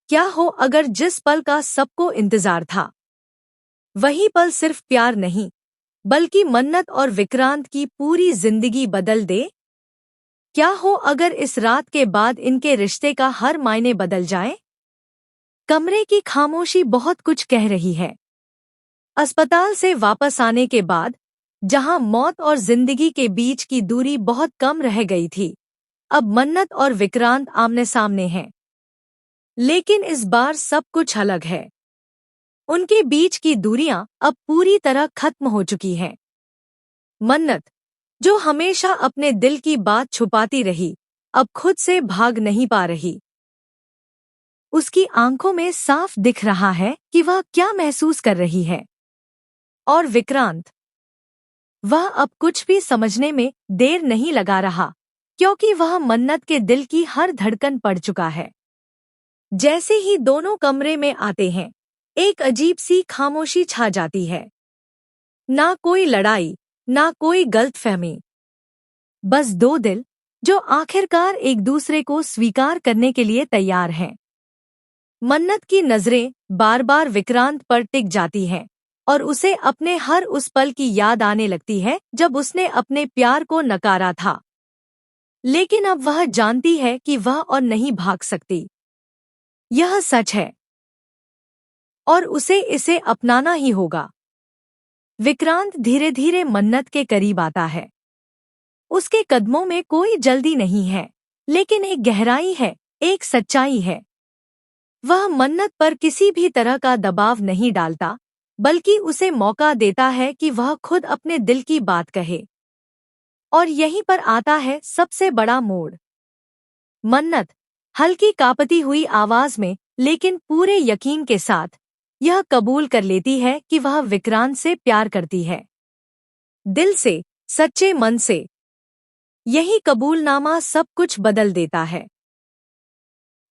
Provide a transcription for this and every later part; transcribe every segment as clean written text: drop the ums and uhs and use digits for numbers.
क्या हो अगर जिस पल का सबको इंतजार था, वही पल सिर्फ प्यार नहीं, बल्कि मन्नत और विक्रांत की पूरी जिंदगी बदल दे? क्या हो अगर इस रात के बाद इनके रिश्ते का हर मायने बदल जाए? कमरे की खामोशी बहुत कुछ कह रही है। अस्पताल से वापस आने के बाद, जहां मौत और जिंदगी के बीच की दूरी बहुत कम रह गई थी, अब मन्नत और विक्रांत आमने सामने हैं। लेकिन इस बार सब कुछ अलग है। उनके बीच की दूरियां अब पूरी तरह खत्म हो चुकी हैं। मन्नत, जो हमेशा अपने दिल की बात छुपाती रही, अब खुद से भाग नहीं पा रही। उसकी आंखों में साफ दिख रहा है कि वह क्या महसूस कर रही है। और विक्रांत, वह अब कुछ भी समझने में देर नहीं लगा रहा, क्योंकि वह मन्नत के दिल की हर धड़कन पढ़ चुका है। जैसे ही दोनों कमरे में आते हैं, एक अजीब सी खामोशी छा जाती है। ना कोई लड़ाई, ना कोई गलतफहमी, बस दो दिल जो आखिरकार एक दूसरे को स्वीकार करने के लिए तैयार हैं। मन्नत की नजरें बार बार विक्रांत पर टिक जाती हैं और उसे अपने हर उस पल की याद आने लगती है जब उसने अपने प्यार को नकारा था। लेकिन अब वह जानती है कि वह और नहीं भाग सकती। यह सच है और उसे इसे अपनाना ही होगा। विक्रांत धीरे धीरे मन्नत के करीब आता है। उसके कदमों में कोई जल्दी नहीं है, लेकिन एक गहराई है, एक सच्चाई है। वह मन्नत पर किसी भी तरह का दबाव नहीं डालता, बल्कि उसे मौका देता है कि वह खुद अपने दिल की बात कहे। और यहीं पर आता है सबसे बड़ा मोड़। मन्नत, हल्की कांपती हुई आवाज में, लेकिन पूरे यकीन के साथ, यह कबूल कर लेती है कि वह विक्रांत से प्यार करती है। दिल से, सच्चे मन से। यही कबूलनामा सब कुछ बदल देता है।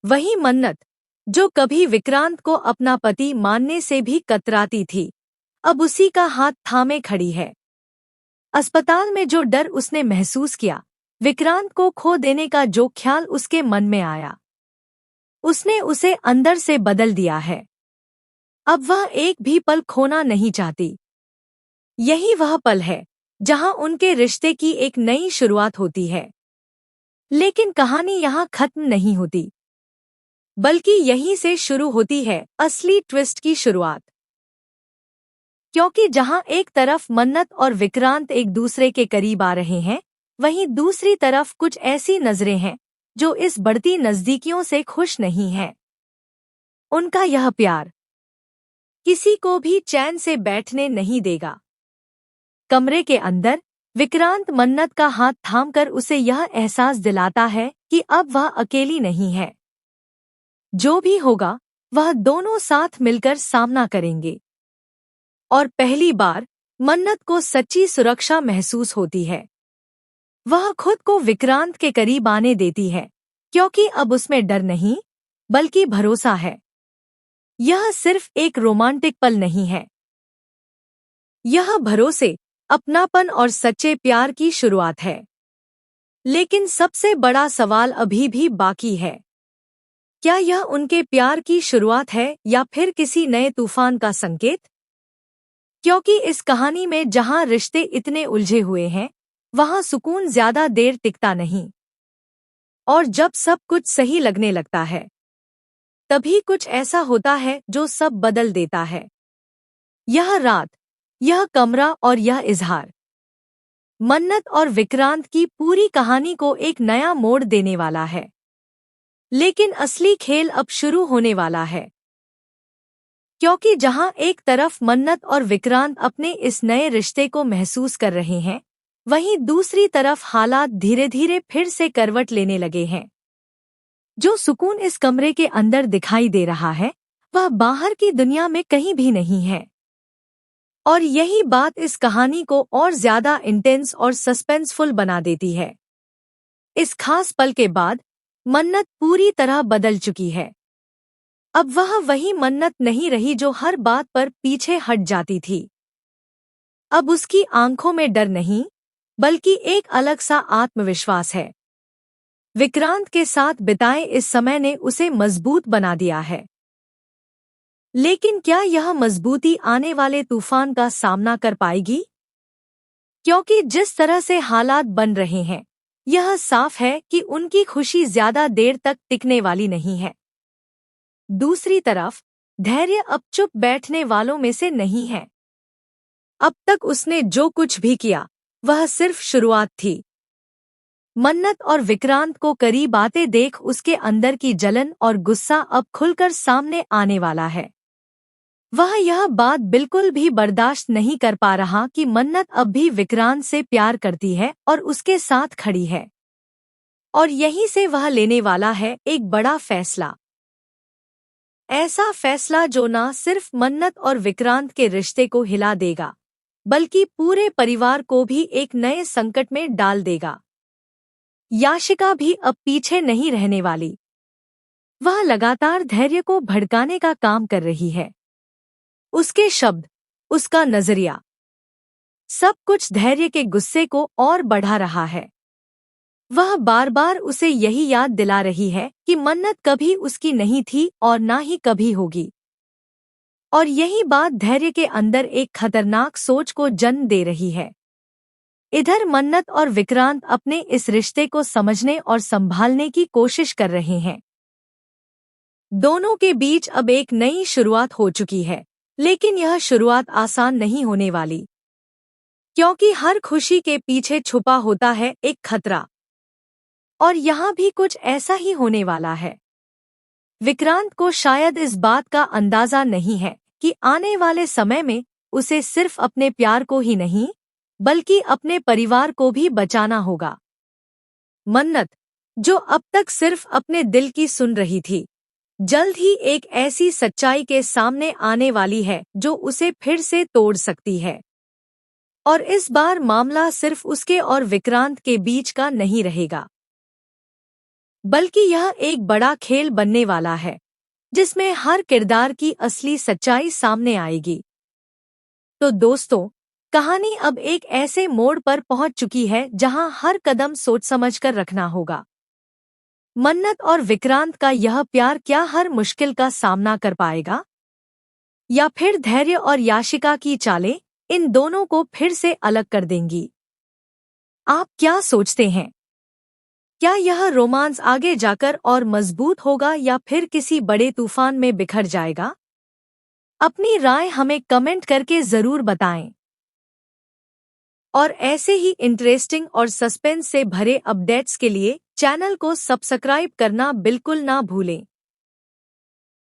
वही मन्नत, जो कभी विक्रांत को अपना पति मानने से भी कतराती थी, अब उसी का हाथ थामे खड़ी है। अस्पताल में जो डर उसने महसूस किया, विक्रांत को खो देने का जो ख्याल उसके मन में आया, उसने उसे अंदर से बदल दिया है। अब वह एक भी पल खोना नहीं चाहती। यही वह पल है जहां उनके रिश्ते की एक नई शुरुआत होती है। लेकिन कहानी यहाँ खत्म नहीं होती, बल्कि यहीं से शुरू होती है असली ट्विस्ट की शुरुआत। क्योंकि जहां एक तरफ मन्नत और विक्रांत एक दूसरे के करीब आ रहे हैं, वहीं दूसरी तरफ कुछ ऐसी नजरें हैं जो इस बढ़ती नजदीकियों से खुश नहीं हैं। उनका यह प्यार किसी को भी चैन से बैठने नहीं देगा। कमरे के अंदर विक्रांत मन्नत का हाथ थामकर उसे यह एहसास दिलाता है कि अब वह अकेली नहीं है। जो भी होगा, वह दोनों साथ मिलकर सामना करेंगे। और पहली बार मन्नत को सच्ची सुरक्षा महसूस होती है। वह खुद को विक्रांत के करीब आने देती है, क्योंकि अब उसमें डर नहीं, बल्कि भरोसा है। यह सिर्फ एक रोमांटिक पल नहीं है। यह भरोसे, अपनापन और सच्चे प्यार की शुरुआत है। लेकिन सबसे बड़ा सवाल अभी भी बाकी है। क्या यह उनके प्यार की शुरुआत है या फिर किसी नए तूफान का संकेत? क्योंकि इस कहानी में जहां रिश्ते इतने उलझे हुए हैं, वहां सुकून ज्यादा देर टिकता नहीं। और जब सब कुछ सही लगने लगता है, तभी कुछ ऐसा होता है जो सब बदल देता है। यह रात, यह कमरा और यह इजहार, मन्नत और विक्रांत की पूरी कहानी को एक नया मोड़ देने वाला है। लेकिन असली खेल अब शुरू होने वाला है। क्योंकि जहां एक तरफ मन्नत और विक्रांत अपने इस नए रिश्ते को महसूस कर रहे हैं, वहीं दूसरी तरफ हालात धीरे धीरे फिर से करवट लेने लगे हैं। जो सुकून इस कमरे के अंदर दिखाई दे रहा है, वह बाहर की दुनिया में कहीं भी नहीं है। और यही बात इस कहानी को और ज्यादा इंटेंस और सस्पेंसफुल बना देती है। इस खास पल के बाद मन्नत पूरी तरह बदल चुकी है। अब वह वही मन्नत नहीं रही जो हर बात पर पीछे हट जाती थी। अब उसकी आंखों में डर नहीं, बल्कि एक अलग सा आत्मविश्वास है। विक्रांत के साथ बिताए इस समय ने उसे मजबूत बना दिया है। लेकिन क्या यह मजबूती आने वाले तूफान का सामना कर पाएगी? क्योंकि जिस तरह से हालात बन रहे हैं, यह साफ है कि उनकी खुशी ज्यादा देर तक टिकने वाली नहीं है। दूसरी तरफ धैर्य अब चुप बैठने वालों में से नहीं है। अब तक उसने जो कुछ भी किया वह सिर्फ शुरुआत थी। मन्नत और विक्रांत को करीब आते देख उसके अंदर की जलन और गुस्सा अब खुलकर सामने आने वाला है। वह यह बात बिल्कुल भी बर्दाश्त नहीं कर पा रहा कि मन्नत अब भी विक्रांत से प्यार करती है और उसके साथ खड़ी है। और यहीं से वह लेने वाला है एक बड़ा फैसला। ऐसा फैसला जो न सिर्फ मन्नत और विक्रांत के रिश्ते को हिला देगा, बल्कि पूरे परिवार को भी एक नए संकट में डाल देगा। याशिका भी अब पीछे नहीं रहने वाली। वह लगातार धैर्य को भड़काने का काम कर रही है। उसके शब्द, उसका नजरिया, सब कुछ धैर्य के गुस्से को और बढ़ा रहा है। वह बार बार उसे यही याद दिला रही है कि मन्नत कभी उसकी नहीं थी और ना ही कभी होगी। और यही बात धैर्य के अंदर एक खतरनाक सोच को जन्म दे रही है। इधर मन्नत और विक्रांत अपने इस रिश्ते को समझने और संभालने की कोशिश कर रहे हैं। दोनों के बीच अब एक नई शुरुआत हो चुकी है, लेकिन यह शुरुआत आसान नहीं होने वाली, क्योंकि हर खुशी के पीछे छुपा होता है एक खतरा। और यहाँ भी कुछ ऐसा ही होने वाला है। विक्रांत को शायद इस बात का अंदाजा नहीं है कि आने वाले समय में उसे सिर्फ अपने प्यार को ही नहीं, बल्कि अपने परिवार को भी बचाना होगा। मन्नत, जो अब तक सिर्फ अपने दिल की सुन रही थी, जल्द ही एक ऐसी सच्चाई के सामने आने वाली है जो उसे फिर से तोड़ सकती है। और इस बार मामला सिर्फ उसके और विक्रांत के बीच का नहीं रहेगा, बल्कि यह एक बड़ा खेल बनने वाला है, जिसमें हर किरदार की असली सच्चाई सामने आएगी। तो दोस्तों, कहानी अब एक ऐसे मोड़ पर पहुंच चुकी है जहां हर कदम सोच समझकर रखना होगा। मन्नत और विक्रांत का यह प्यार क्या हर मुश्किल का सामना कर पाएगा, या फिर धैर्य और याशिका की चालें इन दोनों को फिर से अलग कर देंगी? आप क्या सोचते हैं? क्या यह रोमांस आगे जाकर और मजबूत होगा या फिर किसी बड़े तूफान में बिखर जाएगा? अपनी राय हमें कमेंट करके जरूर बताएं। और ऐसे ही इंटरेस्टिंग और सस्पेंस से भरे अपडेट्स के लिए चैनल को सब्सक्राइब करना बिल्कुल ना भूलें।